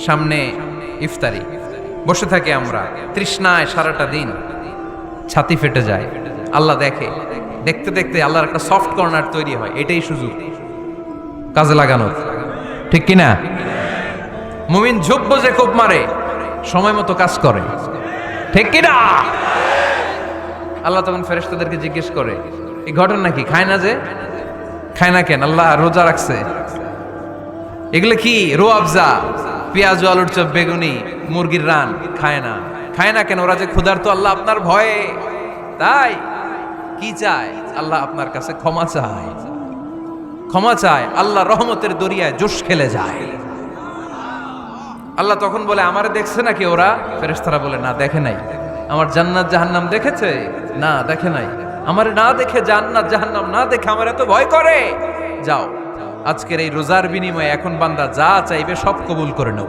সামনে ইফতারি, বসে থাকি আমরা তৃষ্ণায় সারাটা দিন, ছাতি ফেটে যায়। আল্লাহ দেখে, দেখতে দেখতে আল্লাহর একটা সফট কর্নার তৈরি হয়। এটাই সুযোগ কাজে লাগানোর, ঠিক কিনা? মুমিন ঝোপ যে কোপ মারে, সময় মতো কাজ করে, ঠিক কিনা? আল্লাহ তখন ফেরেশতাদেরকে জিজ্ঞেস করে, এই ঘটনা কি? খায় না যে, খায় না কেন? আল্লাহ রোজা রাখছে, এগুলো কি? রো আফজা, পেঁয়াজ আলুর চপ, বেগুনি, মুরগির রান, খায় না। খায় না কেন? ওরা যে ক্ষুধার্ত, আল্লাহ আপনার ভয়ে। তাই কি চায়? আল্লাহ আপনার কাছে ক্ষমা চায়, ক্ষমা চায়। আল্লাহ রহমতের দরিয়ায় জোশ খেলে যায়। আল্লাহ তখন বলে, আমারে দেখছে নাকি ওরা? ফেরেশতারা বলে, না দেখে নাই। আমার জান্নাত জাহান্নাম দেখেছে? না দেখে নাই। আমারে না দেখে, জান্নাত জাহান্নাম না দেখে আমার এত ভয় করে। যাও, আজকের এই রোজার বিনিময়ে এখন বান্দা যা চাইবে সব কবুল করে নেব।